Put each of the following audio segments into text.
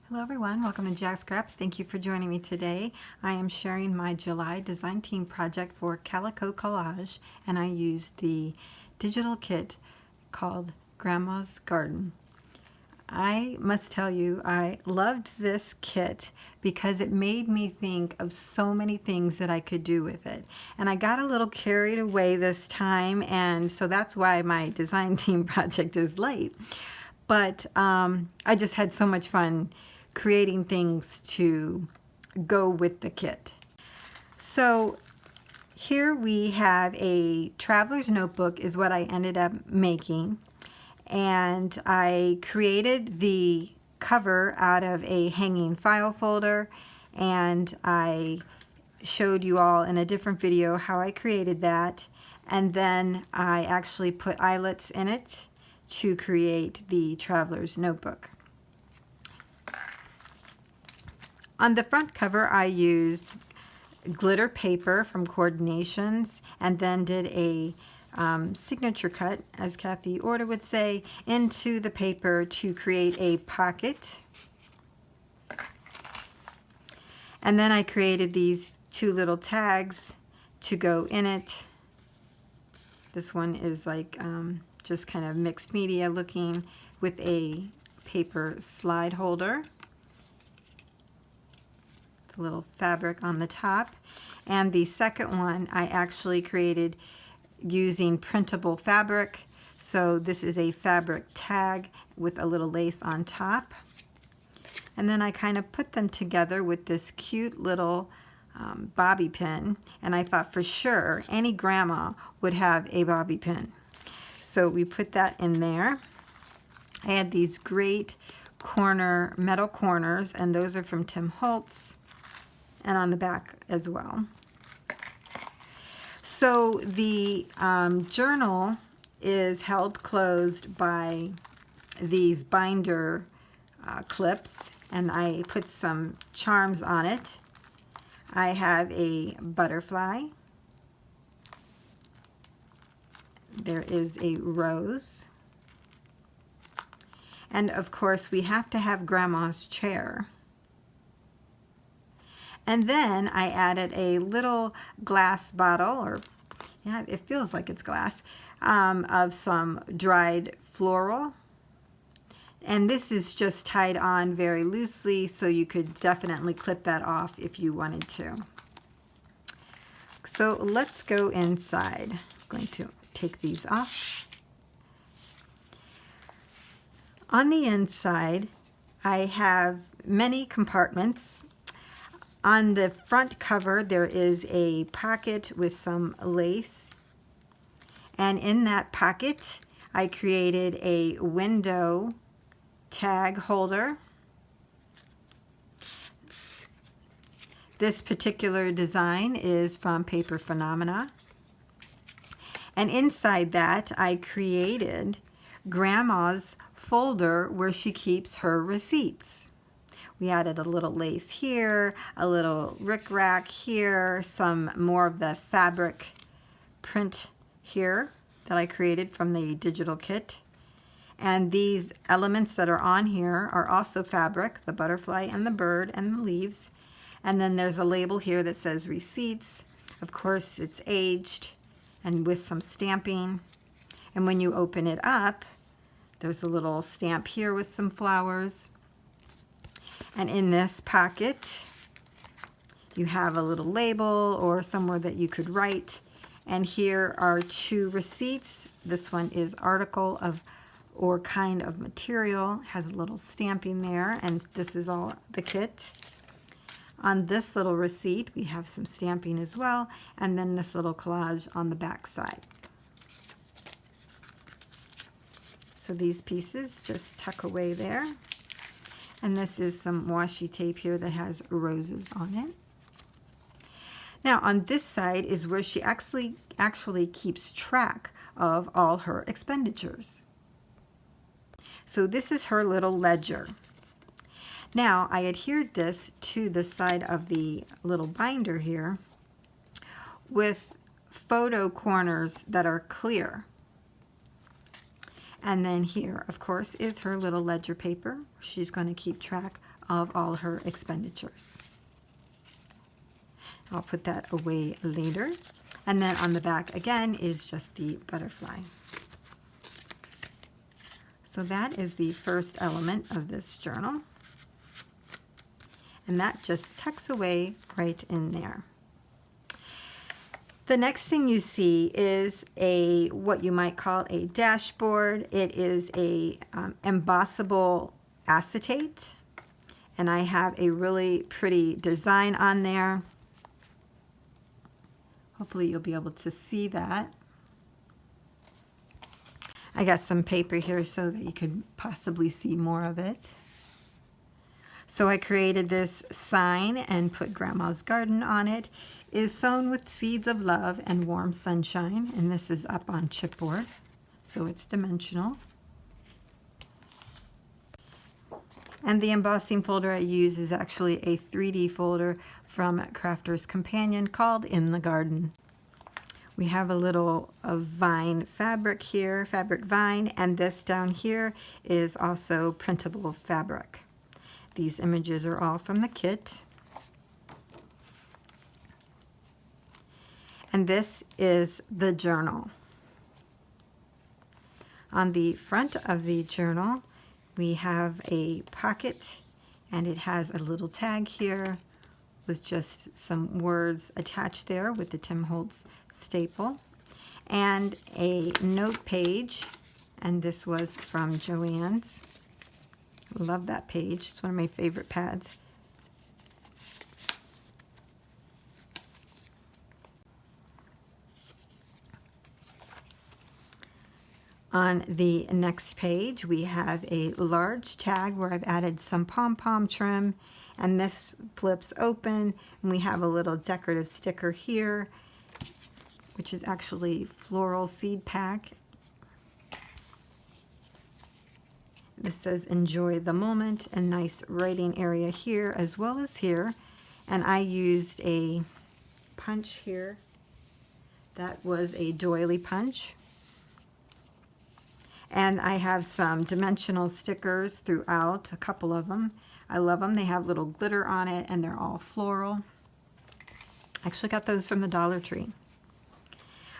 Hello everyone, welcome to Jacqs. Thank you for joining me today. I am sharing my July design team project for Calico Collage, and I used the digital kit called Grandma's Garden. I must tell you, I loved this kit because it made me think of so many things that I could do with it. And I got a little carried away this time, and so that's why my design team project is late. But I just had so much fun creating things to go with the kit. So here we have a traveler's notebook is what I ended up making. And I created the cover out of a hanging file folder, and I showed you all in a different video how I created that. And then I actually put eyelets in it to create the traveler's notebook. On the front cover, I used glitter paper from Coordinations and then did a signature cut, as Kathy Order would say, into the paper to create a pocket. And then I created these two little tags to go in it. This one is like just kind of mixed media looking with a paper slide holder. A little fabric on the top. And the second one I actually created using printable fabric. So this is a fabric tag with a little lace on top. And then I kind of put them together with this cute little bobby pin. And I thought for sure any grandma would have a bobby pin. So we put that in there. I had these great metal corners, and those are from Tim Holtz, and on the back as well. So the journal is held closed by these binder clips, and I put some charms on it. I have a butterfly. There is a rose. And of course, we have to have Grandma's chair. And then I added a little glass bottle, or yeah, it feels like it's glass, of some dried floral. And this is just tied on very loosely, so you could definitely clip that off if you wanted to. So let's go inside. I'm going to take these off. On the inside, I have many compartments. On the front cover, there is a pocket with some lace. And in that pocket, I created a window tag holder. This particular design is from Paper Phenomena. And inside that, I created Grandma's folder where she keeps her receipts. We added a little lace here, a little rickrack here, some more of the fabric print here that I created from the digital kit. And these elements that are on here are also fabric, the butterfly and the bird and the leaves. And then there's a label here that says receipts. Of course, it's aged and with some stamping. And when you open it up, there's a little stamp here with some flowers. And in this pocket, you have a little label or somewhere that you could write. And here are two receipts. This one is article of or kind of material, has a little stamping there, and this is all the kit. On this little receipt, we have some stamping as well, and then this little collage on the back side. So these pieces just tuck away there. And this is some washi tape here that has roses on it. Now on this side is where she actually keeps track of all her expenditures. So this is her little ledger. Now I adhered this to the side of the little binder here with photo corners that are clear. And then here, of course, is her little ledger paper. She's going to keep track of all her expenditures. I'll put that away later. And then on the back again is just the butterfly. So that is the first element of this journal. And that just tucks away right in there. The next thing you see is what you might call a dashboard. It is a embossable acetate, and I have a really pretty design on there. Hopefully you'll be able to see that. I got some paper here so that you could possibly see more of it. So I created this sign and put Grandma's Garden on it. It is sown with seeds of love and warm sunshine, and this is up on chipboard, so it's dimensional. And the embossing folder I use is actually a 3D folder from Crafter's Companion called In the Garden. We have a little vine fabric here, fabric vine, and this down here is also printable fabric. These images are all from the kit. And this is the journal. On the front of the journal, we have a pocket, and it has a little tag here with just some words attached there with the Tim Holtz staple, and a note page, and this was from Joann's. Love that page. It's one of my favorite pads. On the next page, we have a large tag where I've added some pom-pom trim, and this flips open, and we have a little decorative sticker here, which is actually floral seed pack. This says enjoy the moment, and nice writing area here as well as here. And I used a punch here. That was a doily punch. And I have some dimensional stickers throughout, a couple of them. I love them. They have little glitter on it, and they're all floral. I actually got those from the Dollar Tree.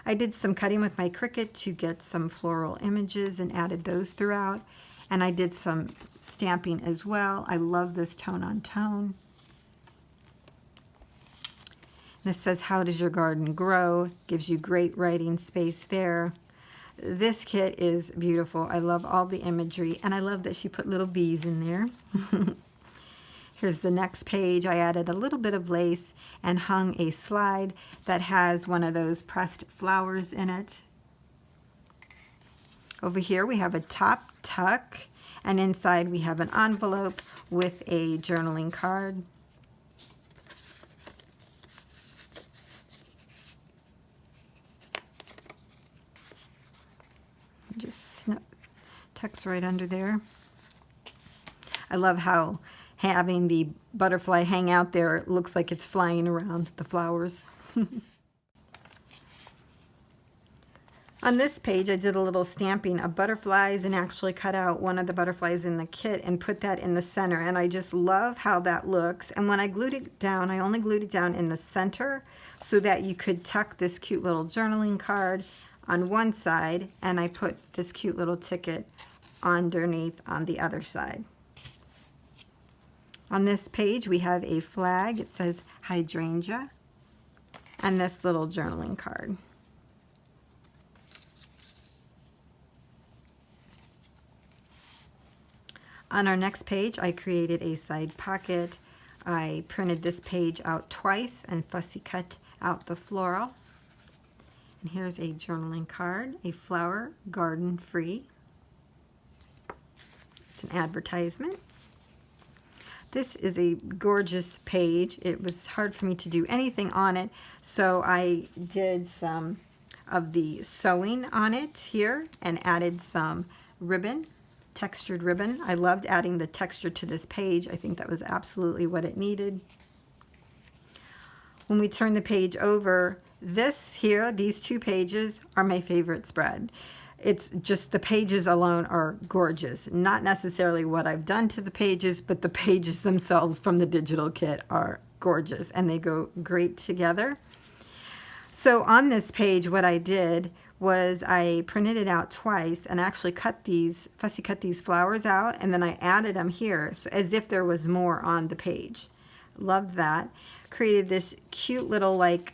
I did some cutting with my Cricut to get some floral images and added those throughout. And I did some stamping as well. I love this tone on tone. This says, how does your garden grow? Gives you great writing space there. This kit is beautiful. I love all the imagery, and I love that she put little bees in there. Here's the next page. I added a little bit of lace and hung a slide that has one of those pressed flowers in it. Over here we have a top tuck, and inside we have an envelope with a journaling card. Just tucks right under there. I love how having the butterfly hang out there looks like it's flying around the flowers. On this page, I did a little stamping of butterflies and actually cut out one of the butterflies in the kit and put that in the center. And I just love how that looks. And when I glued it down, I only glued it down in the center so that you could tuck this cute little journaling card on one side, and I put this cute little ticket underneath on the other side. On this page, we have a flag. It says hydrangea, and this little journaling card. On our next page, I created a side pocket. I printed this page out twice and fussy cut out the floral. And here's a journaling card, a flower garden free. It's an advertisement. This is a gorgeous page. It was hard for me to do anything on it, so I did some of the sewing on it here and added some ribbon, textured ribbon. I loved adding the texture to this page. I think that was absolutely what it needed. When we turn the page over, this here, these two pages are my favorite spread. It's just the pages alone are gorgeous. Not necessarily what I've done to the pages, but the pages themselves from the digital kit are gorgeous and they go great together. So on this page, what I did was I printed it out twice and actually fussy cut these flowers out, and then I added them here so as if there was more on the page. Loved that. Created this cute little, like,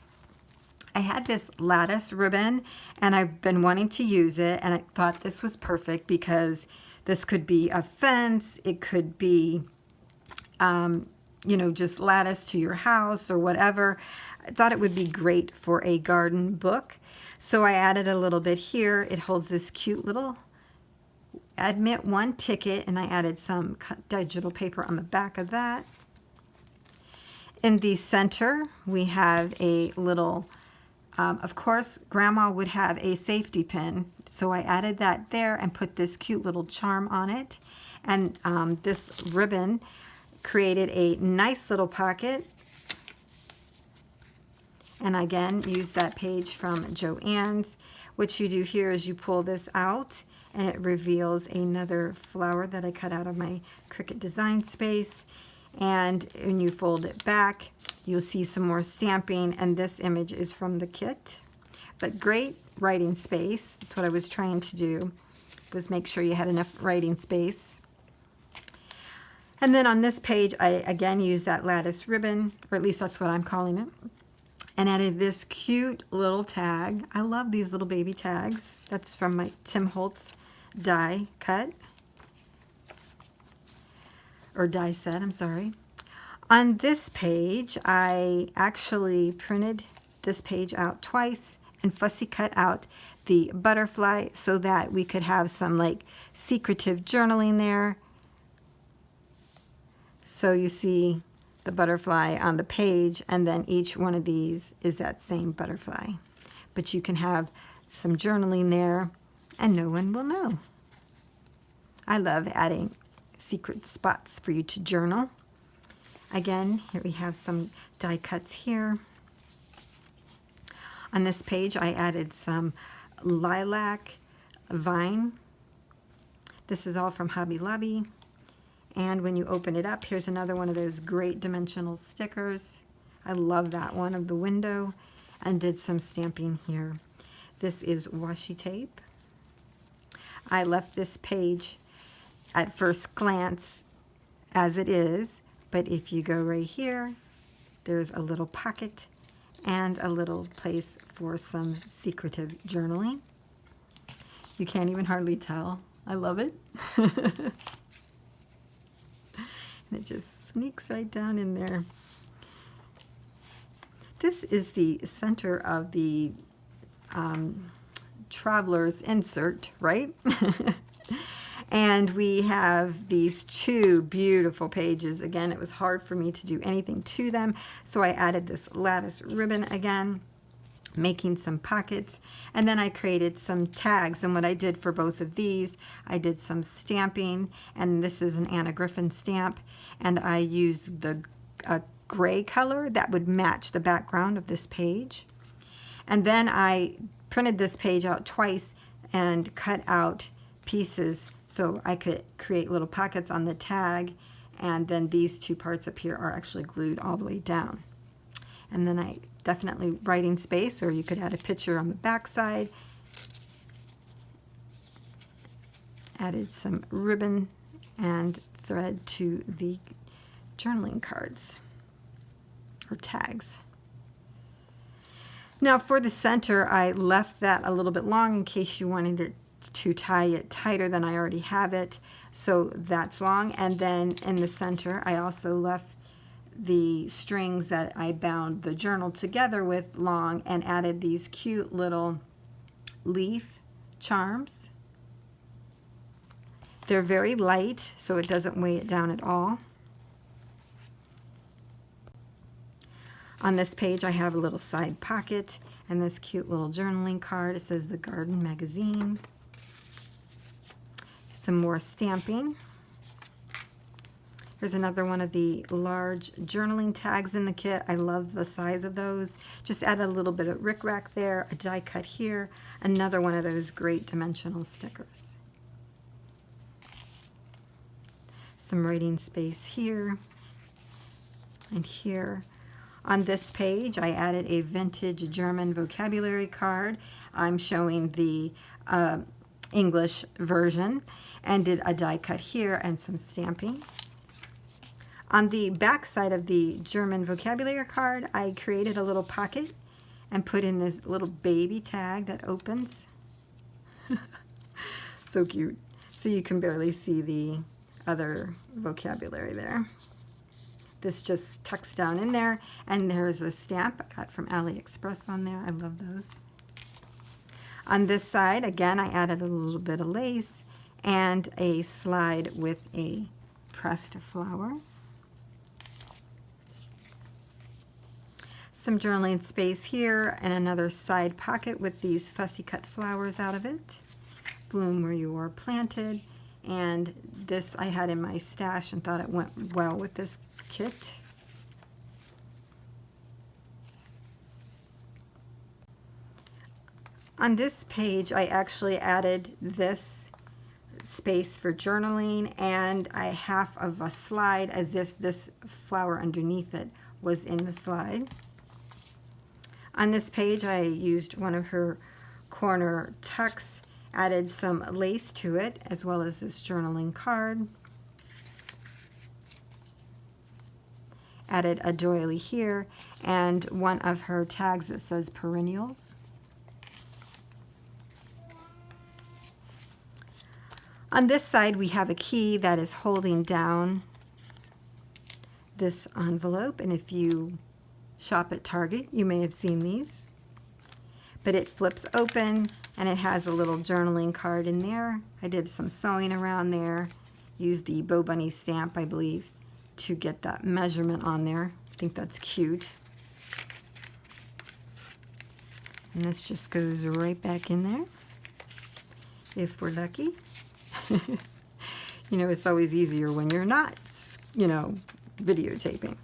I had this lattice ribbon and I've been wanting to use it, and I thought this was perfect because this could be a fence, it could be you know, just lattice to your house or whatever. I thought it would be great for a garden book. So I added a little bit here. It holds this cute little admit one ticket, and I added some digital paper on the back of that. In the center, we have a little, of course, Grandma would have a safety pin. So I added that there and put this cute little charm on it. And this ribbon created a nice little pocket. And again, use that page from Joann's. What you do here is you pull this out and it reveals another flower that I cut out of my Cricut design space. And when you fold it back, you'll see some more stamping, and this image is from the kit. But great writing space. That's what I was trying to do, was make sure you had enough writing space. And then on this page, I again used that lattice ribbon, or at least that's what I'm calling it, and added this cute little tag. I love these little baby tags. That's from my Tim Holtz die cut, or die set, I'm sorry. On this page, I actually printed this page out twice and fussy cut out the butterfly so that we could have some like secretive journaling there. So you see the butterfly on the page, and then each one of these is that same butterfly. But you can have some journaling there and no one will know. I love adding secret spots for you to journal. Again, here we have some die cuts here. On this page, I added some lilac vine. This is all from Hobby Lobby. And when you open it up, here's another one of those great dimensional stickers. I love that one of the window, and did some stamping here. This is washi tape. I left this page at first glance as it is, but if you go right here, there's a little pocket and a little place for some secretive journaling. You can't even hardly tell. I love it. And it just sneaks right down in there. This is the center of the traveler's insert, right? And we have these two beautiful pages. Again, it was hard for me to do anything to them, so I added this lattice ribbon again, making some pockets, and then I created some tags. And what I did for both of these, I did some stamping, and this is an Anna Griffin stamp, and I used the gray color that would match the background of this page. And then I printed this page out twice and cut out pieces so I could create little pockets on the tag, and then these two parts up here are actually glued all the way down. And then I definitely writing space, or you could add a picture on the back side. Added some ribbon and thread to the journaling cards or tags. Now for the center, I left that a little bit long in case you wanted it to tie it tighter than I already have it. So that's long. And then in the center, I also left the strings that I bound the journal together with long, and added these cute little leaf charms. They're very light, so it doesn't weigh it down at all. On this page, I have a little side pocket and this cute little journaling card. It says The Garden Magazine. Some more stamping. Here's another one of the large journaling tags in the kit. I love the size of those. Just added a little bit of rickrack there, a die cut here, another one of those great dimensional stickers. Some writing space here and here. On this page, I added a vintage German vocabulary card. I'm showing the English version, and did a die cut here and some stamping. On the back side of the German vocabulary card, I created a little pocket and put in this little baby tag that opens. So cute. So you can barely see the other vocabulary there. This just tucks down in there, and there's a stamp I got from AliExpress on there. I love those. On this side, again, I added a little bit of lace and a slide with a pressed flower. Some journaling space here and another side pocket with these fussy cut flowers out of it. Bloom where you are planted. And this I had in my stash and thought it went well with this kit. On this page, I actually added this space for journaling and half of a slide as if this flower underneath it was in the slide. On this page, I used one of her corner tucks, added some lace to it, as well as this journaling card. Added a doily here, and one of her tags that says perennials. On this side, we have a key that is holding down this envelope, and if you shop at Target, you may have seen these. But it flips open, and it has a little journaling card in there. I did some sewing around there, used the Bow Bunny stamp, I believe, to get that measurement on there. I think that's cute. And this just goes right back in there, if we're lucky. You know, it's always easier when you're not, you know, videotaping.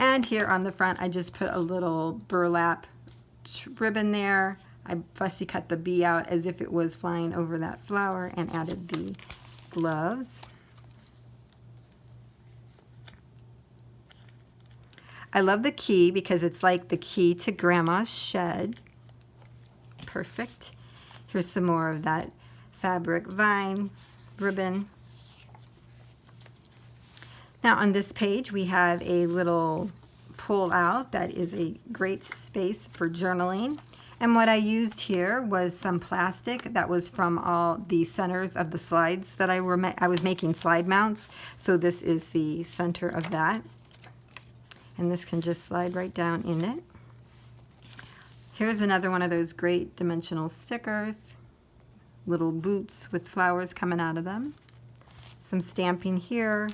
And here on the front, I just put a little burlap ribbon there. I fussy cut the bee out as if it was flying over that flower and added the gloves. I love the key because it's like the key to Grandma's shed. Perfect. Here's some more of that fabric vine ribbon. Now on this page we have a little pull out that is a great space for journaling, and what I used here was some plastic that was from all the centers of the slides that I was making slide mounts, so this is the center of that, and this can just slide right down in it. Here's another one of those great dimensional stickers, little boots with flowers coming out of them. Some stamping here.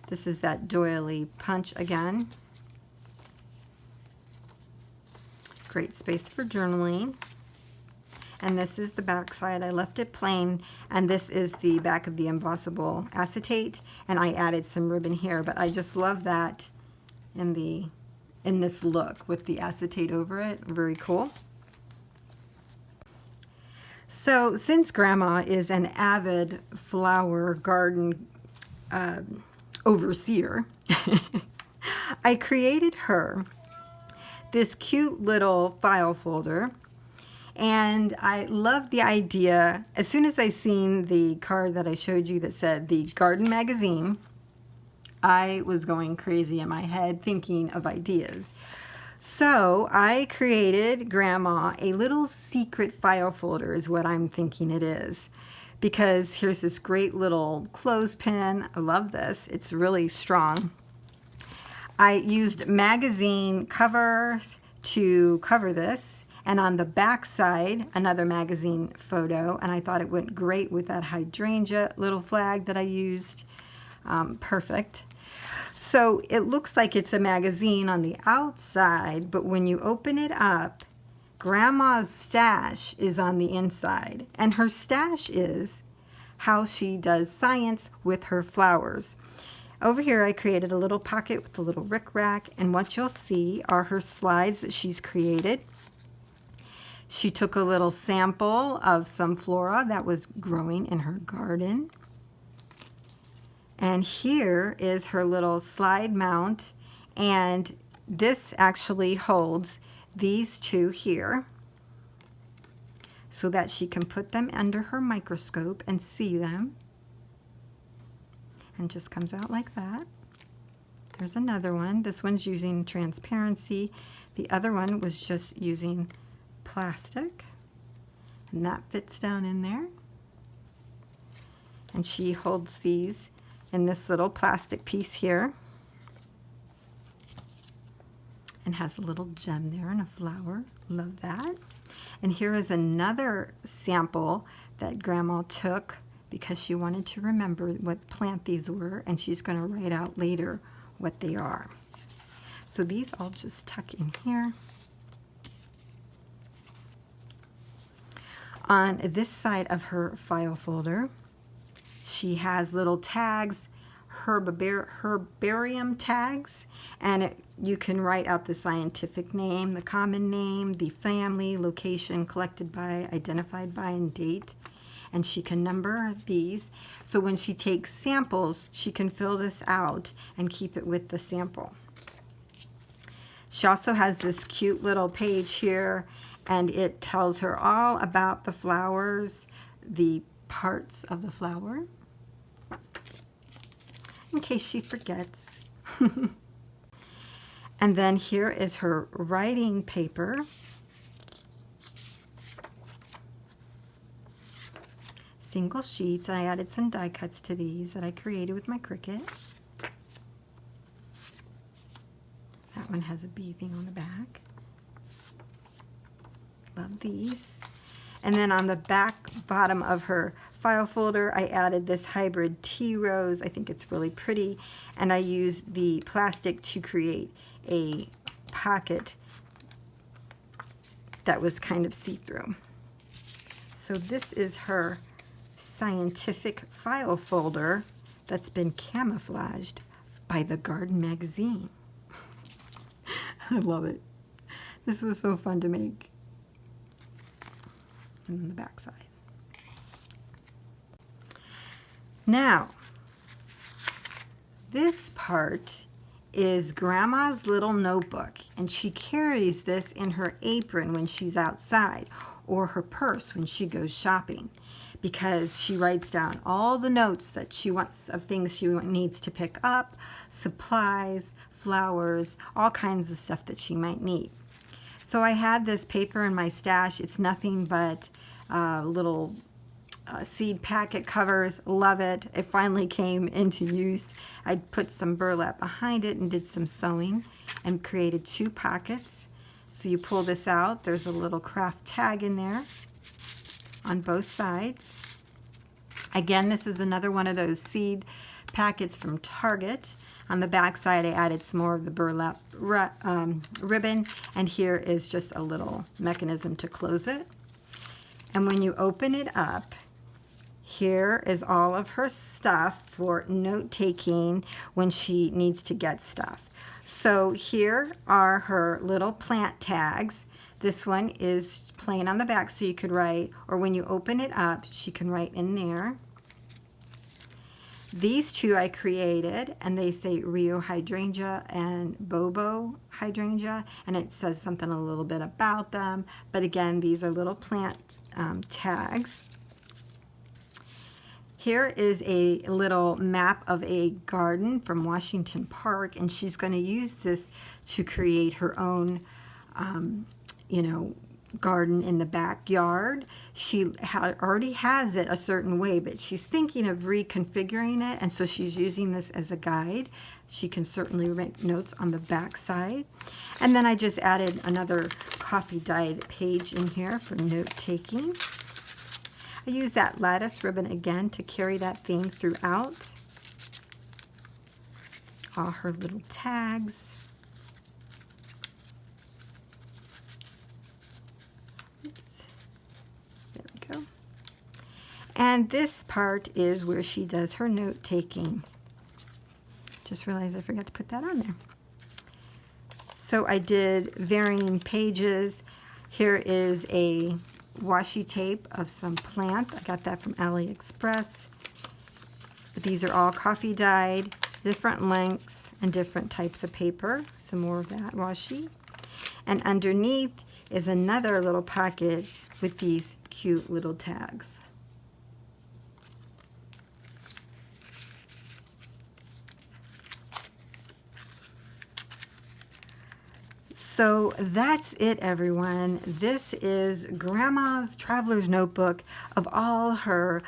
This is that doily punch again. Great space for journaling. And this is the back side. I left it plain, and this is the back of the embossable acetate, and I added some ribbon here, but I just love that in this look with the acetate over it. Very cool. So since Grandma is an avid flower garden overseer, I created her this cute little file folder, and I love the idea. As soon as I seen the card that I showed you that said the garden magazine, I was going crazy in my head thinking of ideas. So I created Grandma a little secret file folder is what I'm thinking it is. Because here's this great little clothespin. I love this. It's really strong. I used magazine covers to cover this, and on the back side, another magazine photo, and I thought it went great with that hydrangea little flag that I used. Perfect. So it looks like it's a magazine on the outside, but when you open it up, Grandma's stash is on the inside, and her stash is how she does science with her flowers. Over here I created a little pocket with a little rickrack, and what you'll see are her slides that she's created. She took a little sample of some flora that was growing in her garden. And here is her little slide mount, and this actually holds these two here so that she can put them under her microscope and see them. And just comes out like that. There's another one. This one's using transparency. The other one was just using plastic, and that fits down in there. And she holds these in this little plastic piece here, and has a little gem there and a flower. Love that. And here is another sample that Grandma took because she wanted to remember what plant these were, and she's going to write out later what they are. So these all just tuck in here. On this side of her file folder, she has little tags, herbarium tags, and you can write out the scientific name, the common name, the family, location, collected by, identified by, and date. And she can number these, so when she takes samples, she can fill this out and keep it with the sample. She also has this cute little page here, and it tells her all about the flowers, the parts of the flower, in case she forgets. And then here is her writing paper. Single sheets. I added some die cuts to these that I created with my Cricut. That one has a bee thing on the back. Love these. And then on the back bottom of her file folder, I added this hybrid tea rose. I think it's really pretty. And I used the plastic to create a pocket that was kind of see-through. So this is her scientific file folder that's been camouflaged by the Garden Magazine. I love it. This was so fun to make. And then the back side. Now, this part is Grandma's little notebook, and she carries this in her apron when she's outside, or her purse when she goes shopping, because she writes down all the notes that she wants of things she needs to pick up, supplies, flowers, all kinds of stuff that she might need. So I had this paper in my stash. It's nothing but little seed packet covers. Love it. It finally came into use. I put some burlap behind it and did some sewing and created 2 pockets. So you pull this out. There's a little craft tag in there on both sides. Again, this is another one of those seed packets from Target. On the back side, I added some more of the burlap ribbon, and here is just a little mechanism to close it. And when you open it up, here is all of her stuff for note-taking when she needs to get stuff. So here are her little plant tags. This one is plain on the back, so you could write, or when you open it up, she can write in there. These 2 I created, and they say Rio Hydrangea and Bobo Hydrangea, and it says something a little bit about them. But again, these are little plant tags. Here is a little map of a garden from Washington Park, and she's going to use this to create her own, garden in the backyard. She already has it a certain way, but she's thinking of reconfiguring it, and so she's using this as a guide. She can certainly make notes on the back side. And then I just added another coffee dyed page in here for note-taking. I use that lattice ribbon again to carry that theme throughout. All her little tags. And this part is where she does her note-taking. Just realized I forgot to put that on there. So I did varying pages. Here is a washi tape of some plant. I got that from AliExpress. These are all coffee dyed, different lengths and different types of paper. Some more of that washi. And underneath is another little pocket with these cute little tags. So that's it, everyone. This is Grandma's Traveler's Notebook of all her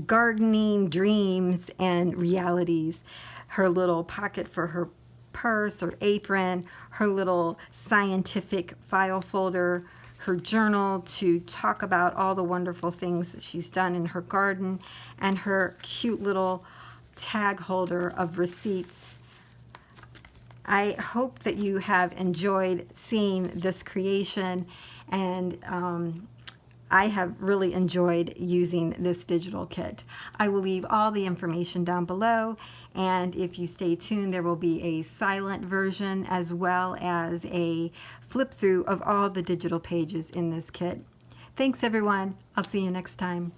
gardening dreams and realities. Her little pocket for her purse or apron, her little scientific file folder, her journal to talk about all the wonderful things that she's done in her garden, and her cute little tag holder of receipts. I hope that you have enjoyed seeing this creation, and I have really enjoyed using this digital kit. I will leave all the information down below, and if you stay tuned, there will be a silent version as well as a flip through of all the digital pages in this kit. Thanks, everyone. I'll see you next time.